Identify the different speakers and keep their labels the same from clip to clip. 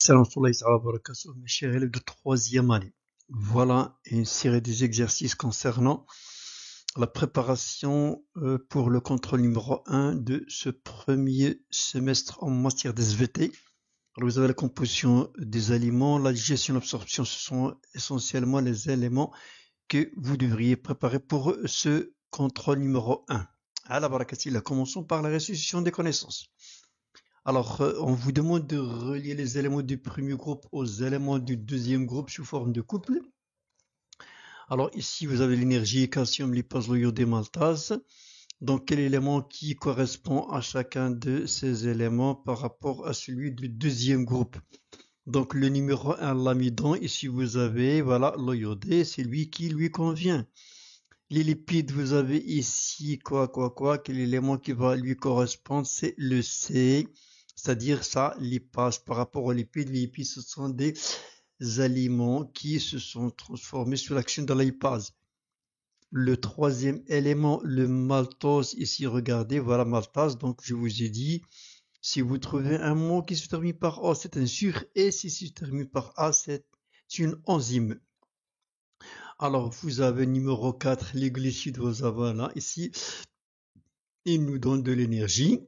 Speaker 1: Salam alaykum wa barakatuh, mes chers élèves de troisième année. Voilà une série des exercices concernant la préparation pour le contrôle numéro 1 de ce premier semestre en matière d'SVT. Alors vous avez la composition des aliments, la digestion, l'absorption, ce sont essentiellement les éléments que vous devriez préparer pour ce contrôle numéro 1. À la barakatilla, commençons par la restitution des connaissances. Alors, on vous demande de relier les éléments du premier groupe aux éléments du deuxième groupe sous forme de couple. Alors ici, vous avez l'énergie, calcium, lipase, iodé, maltase. Donc, quel élément qui correspond à chacun de ces éléments par rapport à celui du deuxième groupe? Donc, le numéro 1, l'amidon, ici vous avez, voilà, l'iodé, c'est lui qui lui convient. Les lipides, vous avez ici, quel élément qui va lui correspondre? C'est le C. C'est-à-dire ça, lipase. Par rapport aux lipides, les lipides, ce sont des aliments qui se sont transformés sous l'action de la lipase. Le troisième élément, le maltose, ici, regardez, voilà maltase. Donc, je vous ai dit, si vous trouvez un mot qui se termine par O, c'est un sucre, et si se termine par A, c'est une enzyme. Alors, vous avez numéro 4, les glucides, vous avez là, ici, il nous donne de l'énergie.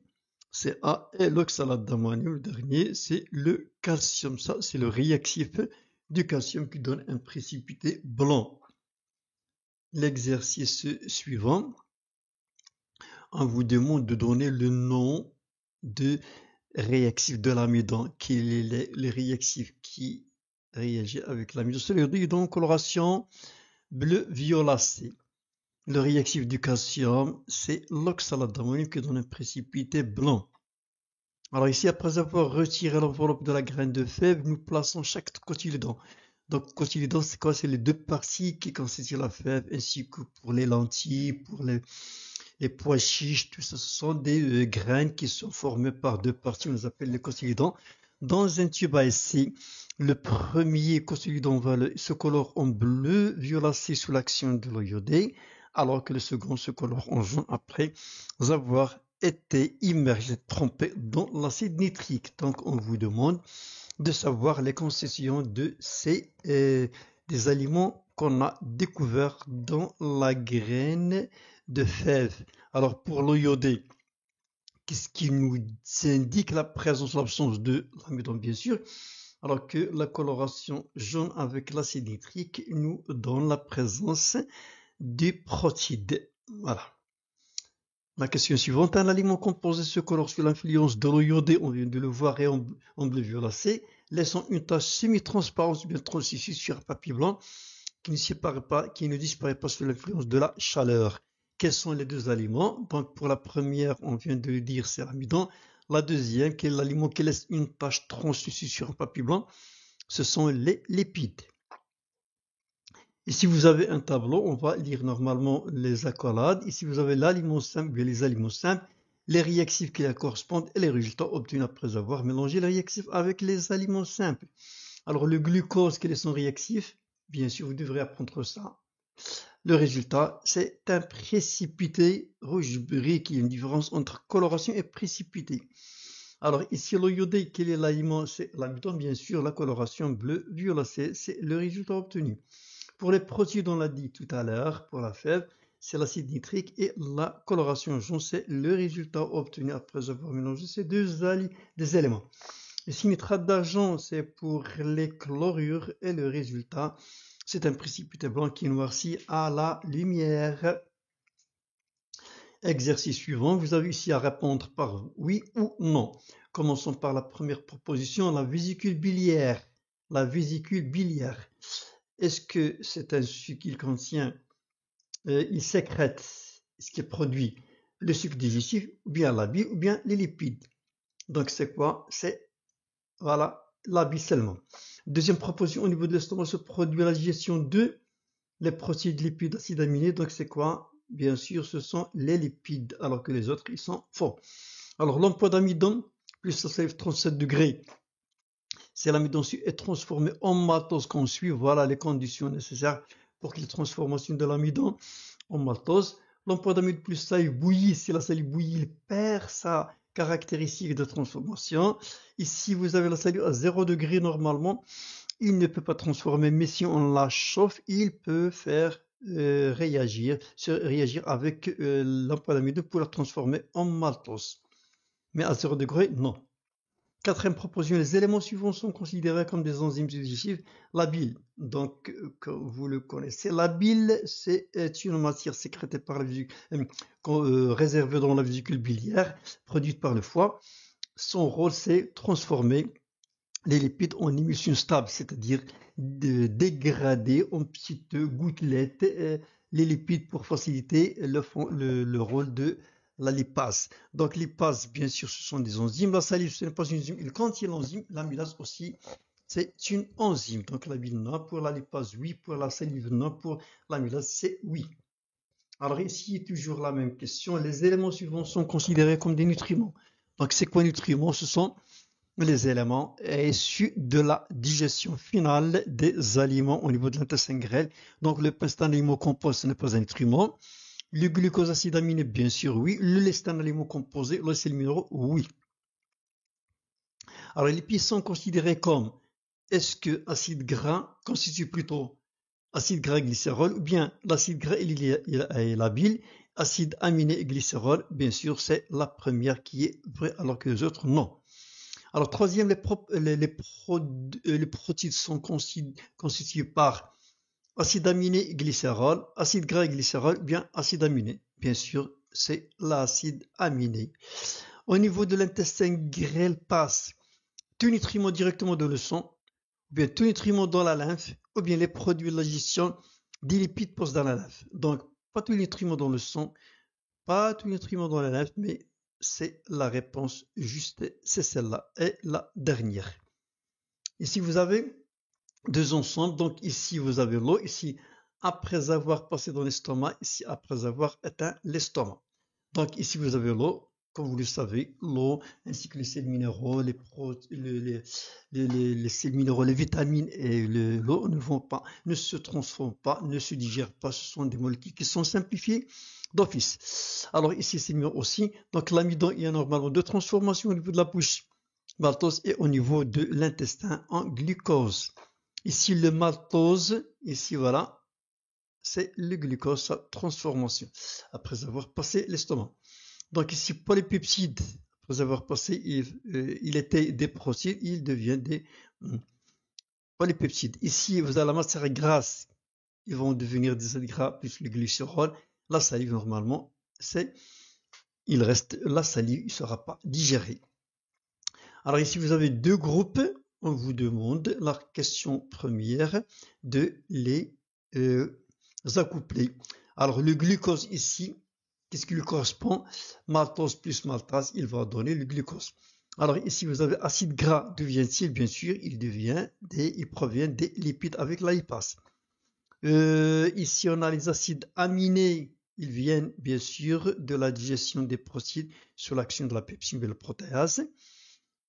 Speaker 1: C'est A et l'oxalate d'ammonium. Le dernier, c'est le calcium. Ça, c'est le réactif du calcium qui donne un précipité blanc. L'exercice suivant, on vous demande de donner le nom de réactif de l'amidon. Quel est le réactif qui réagit avec l'amidon? C'est le coloration bleu-violacé. Le réactif du calcium, c'est l'oxalate d'ammonium qui donne un précipité blanc. Alors ici, après avoir retiré l'enveloppe de la graine de fève, nous plaçons chaque cotylédon. Donc cotylédon, c'est quoi? C'est les deux parties qui constituent la fève, ainsi que pour les lentilles, pour les pois chiches, tout ça, ce sont des graines qui sont formées par deux parties, on les appelle les cotylédons. Dans un tube à essai, le premier cotylédon se colore en bleu violacé sous l'action de l'eau iodée, alors que le second se colore en jaune après avoir été immergé, trempé dans l'acide nitrique. Donc on vous demande de savoir les constituants de ces des aliments qu'on a découverts dans la graine de fève. Alors pour l'eau iodée, qu'est-ce qui nous indique la présence ou l'absence de l'amidon, bien sûr, alors que la coloration jaune avec l'acide nitrique nous donne la présence des protides. Voilà. La question suivante, un aliment composé se colore sous l'influence de l'eau iodée, on vient de le voir, et en bleu violacé, laissant une tache semi-transparente ou bien translucide sur un papier blanc qui ne disparaît pas sous l'influence de la chaleur. Quels sont les deux aliments? Donc pour la première, on vient de le dire, c'est l'amidon. La deuxième, quel est l'aliment qui laisse une tache translucide sur un papier blanc? Ce sont les lipides. Ici, vous avez un tableau, on va lire normalement les accolades. Ici, vous avez l'aliment simple, bien les aliments simples, les réactifs qui leur correspondent et les résultats obtenus après avoir mélangé les réactifs avec les aliments simples. Alors, le glucose, quel est son réactif? Bien sûr, vous devrez apprendre ça. Le résultat, c'est un précipité rouge-brique. Il y a une différence entre coloration et précipité. Alors, ici, l'eau iodée, quel est l'aliment? C'est l'amidon, bien sûr. La coloration bleu-violacé, c'est le résultat obtenu. Pour les protides, on l'a dit tout à l'heure, pour la fève, c'est l'acide nitrique et la coloration jaune, c'est le résultat obtenu après avoir mélangé ces des éléments. Ici, nitrate d'argent, c'est pour les chlorures et le résultat, c'est un précipité blanc qui noircit à la lumière. Exercice suivant, vous avez ici à répondre par oui ou non. Commençons par la première proposition, la vésicule biliaire. La vésicule biliaire. Est-ce que c'est un sucre qui contient, il sécrète, ce qui produit le sucre digestif, ou bien la bile, ou bien les lipides? Donc c'est quoi? C'est, voilà, la bile seulement. Deuxième proposition, au niveau de l'estomac se produit la digestion de les protéines, lipides, acides aminés. Donc c'est quoi? Bien sûr, ce sont les lipides, alors que les autres, ils sont faux. Alors l'emploi d'amidon, plus la salive 37 degrés, c'est l'amidon est transformé en maltose qu'on suit. Voilà les conditions nécessaires pour qu'il transformation de l'amidon en maltose. L'emploi d'amidon plus salive bouillie, si la salive bouillie, il perd sa caractéristiques de transformation. Ici, vous avez la salive à 0 degré normalement. Il ne peut pas transformer, mais si on la chauffe, il peut faire réagir avec l'ampoule d'amidon pour la transformer en maltose. Mais à 0 degré, non. Quatrième proposition, les éléments suivants sont considérés comme des enzymes digestifs. La bile, donc comme vous le connaissez, la bile c'est une matière sécrétée par la vésicule, réservée dans la vésicule biliaire, produite par le foie. Son rôle c'est transformer les lipides en émulsion stable, c'est-à-dire de dégrader en petites gouttelettes les lipides pour faciliter le rôle de la lipase. Donc lipase, bien sûr, ce sont des enzymes. La salive, ce n'est pas une enzyme. Il contient l'enzyme. L'amylase aussi, c'est une enzyme. Donc la bile, non. Pour la lipase, oui. Pour la salive, non. Pour l'amylase, c'est oui. Alors ici, toujours la même question. Les éléments suivants sont considérés comme des nutriments. Donc c'est quoi nutriments? Ce sont les éléments issus de la digestion finale des aliments au niveau de l'intestin grêle. Donc le pain, c'est un aliment composé, ce n'est pas un nutriment. Le glucose, acide aminé, bien sûr, oui. Le lait, c'est un aliment composé. Les sels minéraux, oui. Alors les lipides sont considérés comme, est-ce que acide gras constitue plutôt acide gras et glycérol, ou bien l'acide gras et la bile, acide aminé et glycérol, bien sûr, c'est la première qui est vraie, alors que les autres, non. Alors, troisième, les protides sont constitués par acide aminé et glycérol, acide gras et glycérol, bien acide aminé. Bien sûr, c'est l'acide aminé. Au niveau de l'intestin grêle passe tout nutriment directement dans le sang, ou bien tout nutriment dans la lymphe, ou bien les produits de la digestion des lipides passent dans la lymphe. Donc, pas tout nutriment dans le sang, pas tout nutriment dans la lymphe, mais c'est la réponse juste, c'est celle-là, et la dernière. Ici, vous avez deux ensembles, donc ici, vous avez l'eau, ici, après avoir passé dans l'estomac, ici, après avoir éteint l'estomac. Donc ici, vous avez l'eau, comme vous le savez, l'eau, ainsi que les sels minéraux, les sels minéraux, les vitamines et l'eau ne se transforment pas, ne se digèrent pas, ce sont des molécules qui sont simplifiées d'office. Alors ici, c'est mieux aussi. Donc l'amidon, il y a normalement deux transformations au niveau de la bouche, maltose, et au niveau de l'intestin en glucose. Ici, le maltose, ici, voilà, c'est le glucose, sa transformation, après avoir passé l'estomac. Donc ici, polypeptides, après avoir passé, il était des protides, il devient des polypeptides. Ici, vous avez la matière grasse, ils vont devenir des acides gras plus le glycérol. La salive, normalement, il reste la salive, il ne sera pas digéré. Alors ici, vous avez deux groupes. On vous demande la question première de les accoupler. Alors le glucose ici, qu'est-ce qui lui correspond? Maltose plus maltase, il va donner le glucose. Alors ici, vous avez acide gras, d'où vient-il? Bien sûr, il provient des lipides avec la lipase. Ici, on a les acides aminés. Ils viennent bien sûr de la digestion des protides sur l'action de la pepsine et la protéase.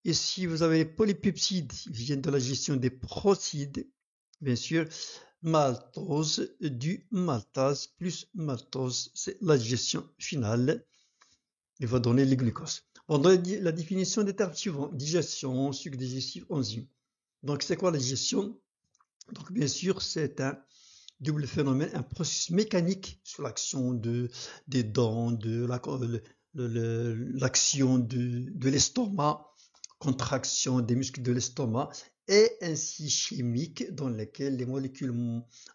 Speaker 1: Ici, vous avez les polypeptides. Ils viennent de la digestion des protides. Bien sûr, maltose, du maltase plus maltose, c'est la digestion finale. Il va donner le glucose. On donne la définition des termes suivants. Digestion, sucre digestif, enzyme. Donc, c'est quoi la digestion? Donc, bien sûr, c'est un double phénomène, un processus mécanique sur l'action des dents, de l'action de l'estomac, contraction des muscles de l'estomac, et ainsi chimique dans lesquels les molécules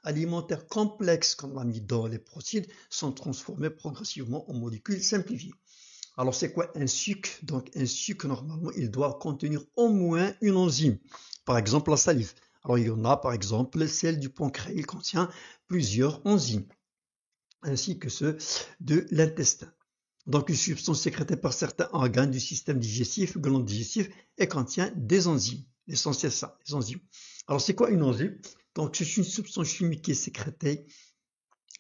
Speaker 1: alimentaires complexes comme l'amidon, les protides sont transformées progressivement en molécules simplifiées. Alors c'est quoi un sucre? Donc un sucre normalement il doit contenir au moins une enzyme, par exemple la salive. Alors il y en a par exemple celle du pancréas, il contient plusieurs enzymes, ainsi que ceux de l'intestin. Donc une substance sécrétée par certains organes du système digestif, glandes digestives, et contient des enzymes. L'essentiel ça, les enzymes. Alors c'est quoi une enzyme? Donc c'est une substance chimique qui est sécrétée,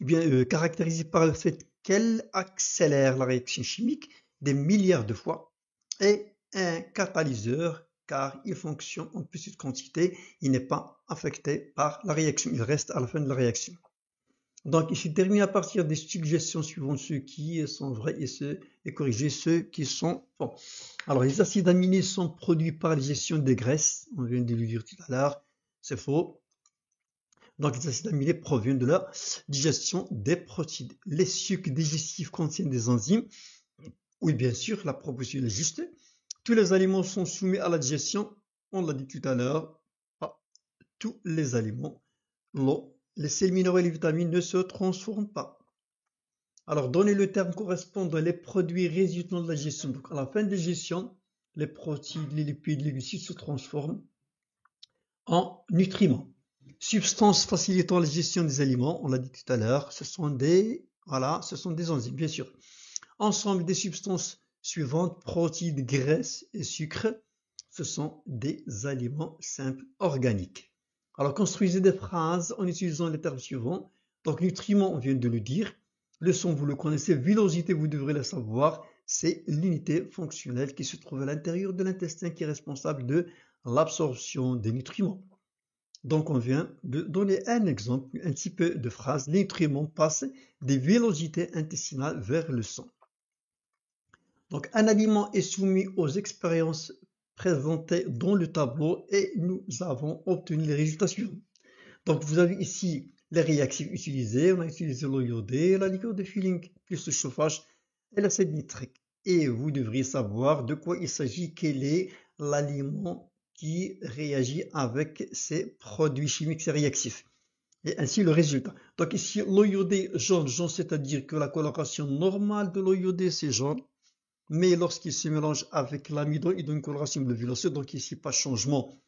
Speaker 1: bien caractérisée par le fait qu'elle accélère la réaction chimique des milliards de fois, et un catalyseur car il fonctionne en petite quantité, il n'est pas affecté par la réaction, il reste à la fin de la réaction. Donc, ici, termine à partir des suggestions suivantes, ceux qui sont vrais et corriger ceux qui sont faux. Alors, les acides aminés sont produits par la digestion des graisses. On vient de le dire tout à l'heure. C'est faux. Donc, les acides aminés proviennent de la digestion des protéines. Les sucs digestifs contiennent des enzymes. Oui, bien sûr, la proposition est juste. Tous les aliments sont soumis à la digestion. On l'a dit tout à l'heure. Pas tous les aliments. L'eau, les sels minéraux et les vitamines ne se transforment pas. Alors, donnez le terme correspondant les produits résultant de la digestion. Donc, à la fin de la digestion, les protéines, les lipides, les glucides se transforment en nutriments. Substances facilitant la digestion des aliments, on l'a dit tout à l'heure, ce sont des enzymes, bien sûr. Ensemble des substances suivantes, protéines, graisses et sucres, ce sont des aliments simples organiques. Alors, construisez des phrases en utilisant les termes suivants. Donc, nutriments, on vient de le dire. Leçon, vous le connaissez. Villosité, vous devrez le savoir. C'est l'unité fonctionnelle qui se trouve à l'intérieur de l'intestin qui est responsable de l'absorption des nutriments. Donc, on vient de donner un exemple, un petit peu de phrase. Les nutriments passent des villosités intestinales vers le sang. Donc, un aliment est soumis aux expériences présentées dans le tableau et nous avons obtenu les résultats suivants. Donc, vous avez ici les réactifs utilisés. On a utilisé l'eau iodée, la liqueur de Filling, plus le chauffage et l'acide nitrique. Et vous devriez savoir de quoi il s'agit, quel est l'aliment qui réagit avec ces produits chimiques, ces réactifs. Et ainsi le résultat. Donc ici, l'eau iodée jaune, c'est-à-dire que la coloration normale de l'eau iodée, c'est jaune. Mais lorsqu'il se mélange avec l'amidon, il donne une coloration bleu violacée. Donc ici, pas de changement.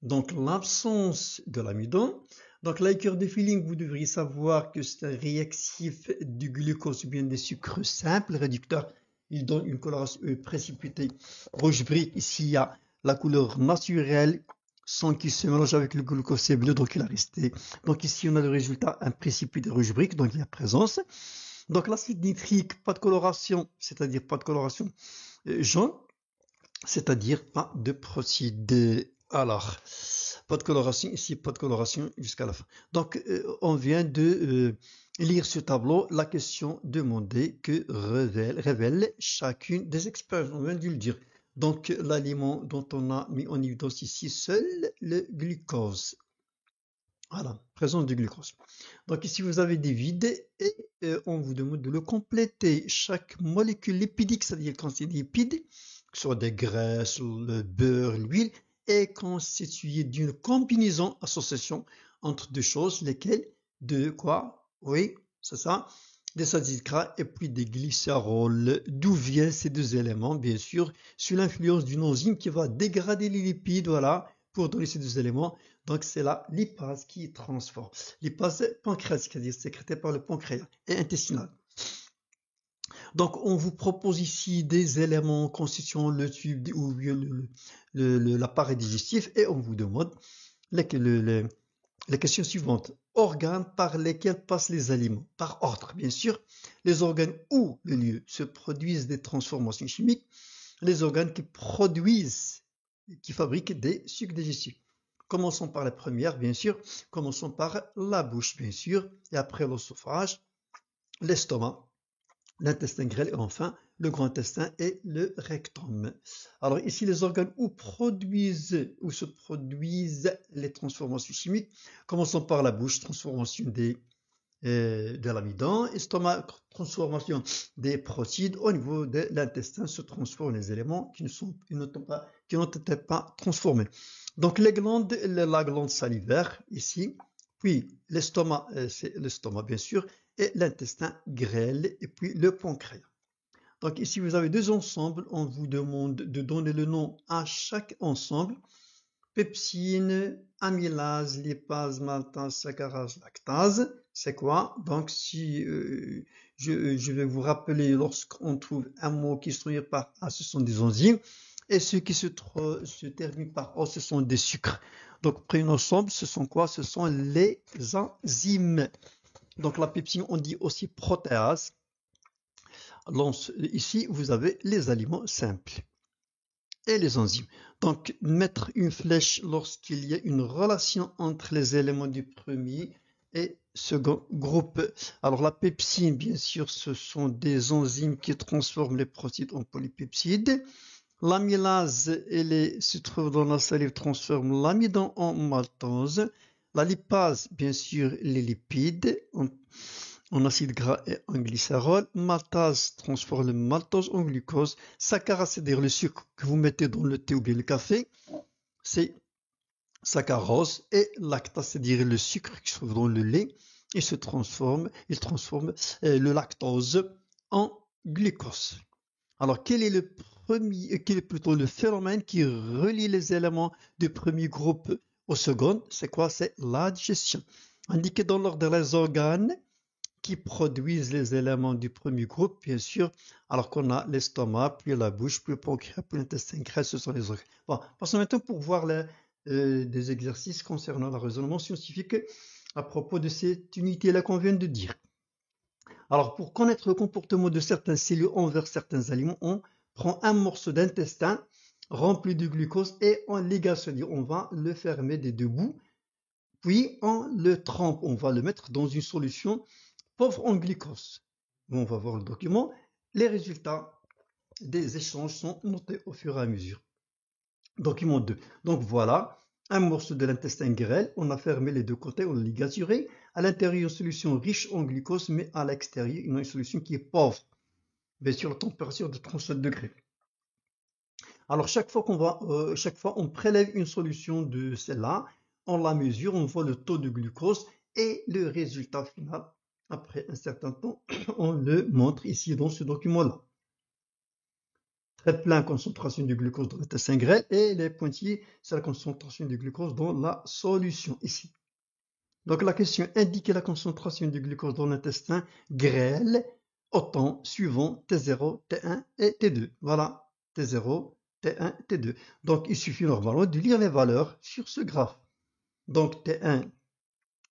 Speaker 1: Donc l'absence de l'amidon. Donc la liqueur de Filling, vous devriez savoir que c'est un réactif du glucose ou bien des sucres simples réducteurs. Il donne une coloration précipitée rouge brique. Ici, il y a la couleur naturelle sans qu'il se mélange avec le glucose, c'est bleu, donc il a resté. Donc ici, on a le résultat, un précipité rouge brique, donc il y a présence. Donc l'acide nitrique, pas de coloration, c'est-à-dire pas de coloration jaune, c'est-à-dire pas de protéines. Alors, pas de coloration ici, pas de coloration jusqu'à la fin. Donc, on vient de lire ce tableau. La question demandée que révèle chacune des expériences. On vient de le dire. Donc, l'aliment dont on a mis en évidence ici, seul le glucose. Voilà, présence du glucose. Donc ici, vous avez des vides et on vous demande de le compléter. Chaque molécule lipidique, c'est-à-dire quand c'est des lipides, que ce soit des graisses, le beurre, l'huile, est constituée d'une combinaison, association entre deux choses, lesquelles, de quoi? Oui, c'est ça, des acides gras et puis des glycérols. D'où viennent ces deux éléments? Bien sûr, sous l'influence d'une enzyme qui va dégrader les lipides, voilà, pour donner ces deux éléments. Donc, c'est la lipase qui transforme. Lipase pancréatique, c'est-à-dire sécrétée par le pancréas et intestinal. Donc, on vous propose ici des éléments constituant le tube ou l'appareil digestif et on vous demande les questions suivantes. Organes par lesquels passent les aliments. Par ordre, bien sûr. Les organes où le lieu se produisent des transformations chimiques. Les organes qui fabriquent des sucs digestifs. Commençons par la première, bien sûr. Commençons par la bouche, bien sûr. Et après l'œsophage, l'estomac, l'intestin grêle et enfin le grand intestin et le rectum. Alors ici, les organes où se produisent les transformations chimiques. Commençons par la bouche, transformation de l'amidon, estomac, transformation des protéines. Au niveau de l'intestin se transforment les éléments qui n'ont été pas transformés. Donc les glandes, la glande salivaire ici, puis l'estomac, c'est l'estomac bien sûr, et l'intestin grêle, et puis le pancréas. Donc ici vous avez deux ensembles, on vous demande de donner le nom à chaque ensemble. Pepsine, amylase, lipase, maltase, saccharase, lactase. C'est quoi? Donc si je vais vous rappeler, lorsqu'on trouve un mot qui se termine par A, ce sont des enzymes. Et ceux qui se terminent par O, ce sont des sucres. Donc prenons ensemble, ce sont quoi? Ce sont les enzymes. Donc la pepsine, on dit aussi protéase. Ici, vous avez les aliments simples et les enzymes. Donc, mettre une flèche lorsqu'il y a une relation entre les éléments du premier et second groupe. Alors la pepsine, bien sûr, ce sont des enzymes qui transforment les protéines en polypeptides. L'amylase, se trouve dans la salive, transforme l'amidon en maltose. La lipase, bien sûr, les lipides en acide gras et en glycérol. Maltase transforme le maltose en glucose. Saccharase, c'est-à-dire le sucre que vous mettez dans le thé ou bien le café, c'est saccharose. Et lactase, c'est-à-dire le sucre qui se trouve dans le lait, il transforme le lactose en glucose. Alors, quel est plutôt le phénomène qui relie les éléments du premier groupe au second? C'est quoi? C'est la digestion. Indiqué dans l'ordre les organes qui produisent les éléments du premier groupe, bien sûr, alors qu'on a l'estomac, puis la bouche, puis le pancréas, puis l'intestin grêle, ce sont les organes. Bon, passons maintenant pour voir des exercices concernant le raisonnement scientifique à propos de cette unité-là qu'on vient de dire. Alors, pour connaître le comportement de certaines cellules envers certains aliments, on prend un morceau d'intestin rempli de glucose et on l'égale, c'est-à-dire on va le fermer des deux bouts, puis on le trempe, on va le mettre dans une solution pauvre en glucose. On va voir le document. Les résultats des échanges sont notés au fur et à mesure. Document 2. Donc voilà, un morceau de l'intestin grêle, on a fermé les deux côtés, on l'a ligaturé. À l'intérieur, une solution riche en glucose, mais à l'extérieur, une solution qui est pauvre. Bien sûr, la température de 37 degrés. Alors, chaque fois on prélève une solution de celle-là, on la mesure, on voit le taux de glucose et le résultat final. Après un certain temps, on le montre ici dans ce document-là. Très plein concentration de glucose dans l'intestin grêle et les pointillés, c'est la concentration de glucose dans la solution ici. Donc la question indique la concentration de glucose dans l'intestin grêle au temps suivant T0, T1 et T2. Voilà, T0, T1, T2. Donc il suffit normalement de lire les valeurs sur ce graphe. Donc T1,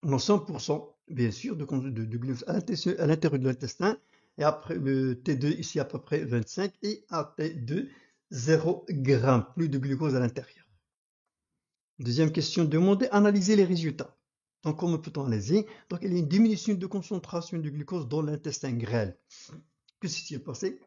Speaker 1: on a 100% bien sûr de glucose à l'intérieur de l'intestin. Et après le T2 ici à peu près 25 et à T2 0 g, plus de glucose à l'intérieur. Deuxième question, demandez, analyser les résultats. Donc comment peut-on analyser? Donc il y a une diminution de concentration de glucose dans l'intestin grêle. Que s'est-il passé?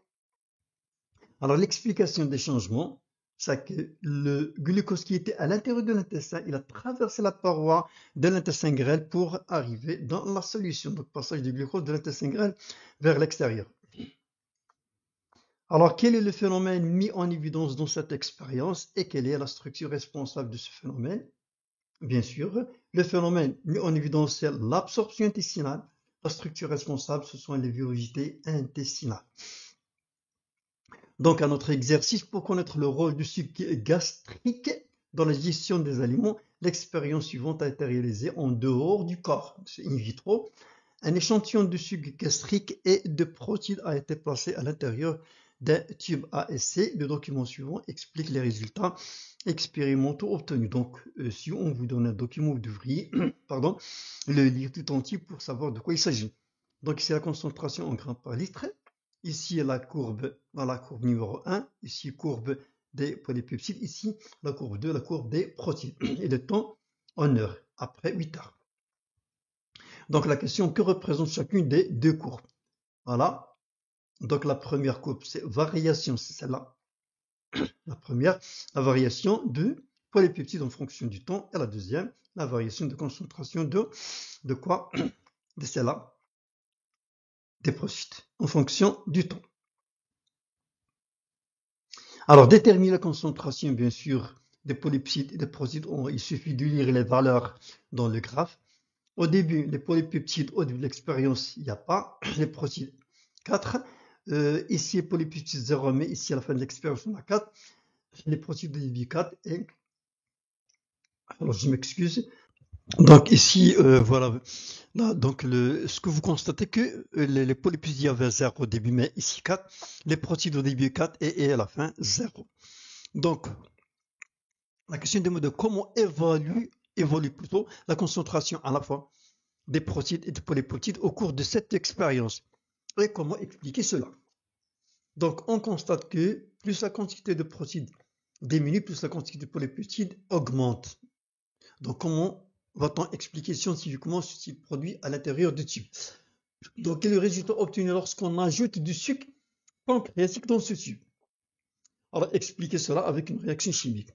Speaker 1: Alors l'explication des changements, c'est que le glucose qui était à l'intérieur de l'intestin, il a traversé la paroi de l'intestin grêle pour arriver dans la solution. Donc passage du glucose de l'intestin grêle vers l'extérieur. Alors quel est le phénomène mis en évidence dans cette expérience et quelle est la structure responsable de ce phénomène? Bien sûr, le phénomène mis en évidence, c'est l'absorption intestinale. La structure responsable, ce sont les villosités intestinales. Donc, à notre exercice, pour connaître le rôle du sucre gastrique dans la gestion des aliments, l'expérience suivante a été réalisée en dehors du corps, c'est in vitro. Un échantillon de sucre gastrique et de protéines a été placé à l'intérieur d'un tube ASC. Le document suivant explique les résultats expérimentaux obtenus. Donc, si on vous donne un document, vous devriez le lire tout entier pour savoir de quoi il s'agit. Donc, ici la concentration en grammes par litre. Ici la courbe numéro 1. Ici courbe des polypeptides. Ici la courbe 2, la courbe des protéines. Et le temps en heures, après 8 heures. Donc la question, que représente chacune des deux courbes? Voilà. Donc la première courbe, c'est variation, c'est celle-là. La première, la variation de polypeptides en fonction du temps. Et la deuxième, la variation de concentration de quoi? De celle-là. Des protéines en fonction du temps. Alors déterminer la concentration, bien sûr, des polypeptides et des protéines. Il suffit de lire les valeurs dans le graphe. Au début, les polypeptides, au début de l'expérience, il n'y a pas. Les protéines, 4. Ici, les polypeptides 0, mais ici, à la fin de l'expérience, on a 4. Les protéines de début 4. Et... Alors, je m'excuse. Donc ici, voilà. Là, donc, ce que vous constatez que les polypeptides, il y avait 0 au début, mais ici 4. Les protéines au début 4 et à la fin 0. Donc, la question de comment évolue plutôt la concentration à la fois des protéines et des polypeptides au cours de cette expérience. Et comment expliquer cela? Donc, on constate que plus la quantité de protéines diminue, plus la quantité de polypeptides augmente. Donc, comment va-t-on expliquer scientifiquement ce qui se produit à l'intérieur du tube. Donc, quel est le résultat obtenu lorsqu'on ajoute du sucre pancréatique dans ce tube? Alors, expliquez cela avec une réaction chimique.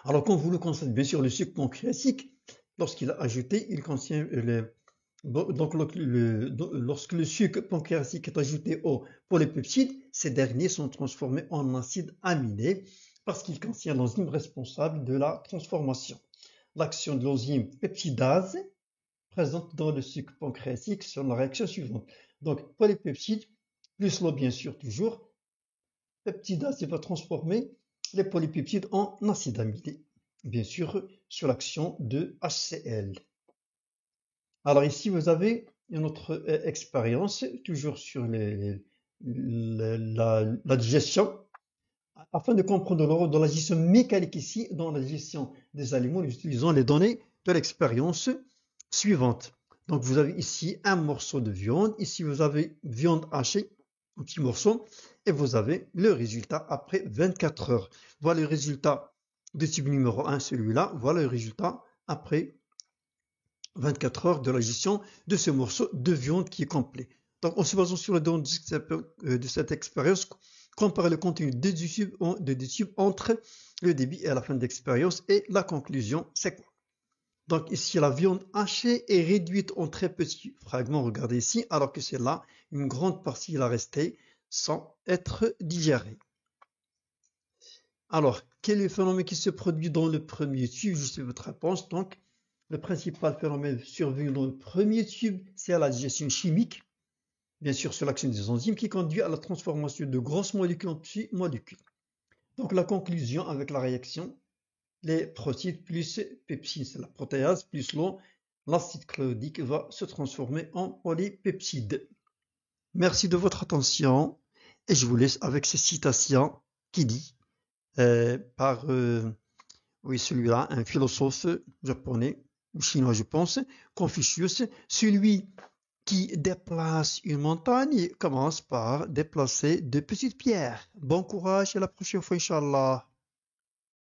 Speaker 1: Alors, comme vous le constatez, bien sûr, le sucre pancréatique, lorsqu'il est ajouté, il contient donc, lorsque le sucre pancréatique est ajouté aux polypeptides, ces derniers sont transformés en acides aminés parce qu'ils contiennent l'enzyme responsable de la transformation. L'action de l'enzyme peptidase présente dans le sucre pancréatique sur la réaction suivante. Donc, polypeptides, plus l'eau bien sûr toujours, peptidase va transformer les polypeptides en acides aminés, bien sûr sur l'action de HCl. Alors ici, vous avez une autre expérience, toujours sur la digestion. Afin de comprendre le rôle de la digestion mécanique ici, dans la digestion des aliments, nous utilisons les données de l'expérience suivante. Donc vous avez ici un morceau de viande, ici vous avez viande hachée, un petit morceau, et vous avez le résultat après 24 heures. Voilà le résultat de type numéro 1, celui-là, voilà le résultat après 24 heures de la gestion de ce morceau de viande qui est complet. Donc, en se basant sur les données de cette expérience, comparer le contenu des tubes entre le début et la fin de l'expérience et la conclusion, c'est quoi? Donc, ici, la viande hachée est réduite en très petits fragments, regardez ici, alors que c'est là, une grande partie est restée sans être digérée. Alors, quel est le phénomène qui se produit dans le premier tube? Je sais votre réponse. Donc, le principal phénomène survenu dans le premier tube, c'est la digestion chimique, bien sûr sur l'action des enzymes, qui conduit à la transformation de grosses molécules en petites molécules. Donc la conclusion avec la réaction, les protides plus pepsine, c'est la protéase, plus l'eau, l'acide chlorhydrique va se transformer en polypeptide. Merci de votre attention et je vous laisse avec ces citations qui dit par, oui celui-là, un philosophe japonais, chinois je pense, Confucius, celui qui déplace une montagne commence par déplacer de petites pierres. Bon courage et à la prochaine fois, Inch'Allah.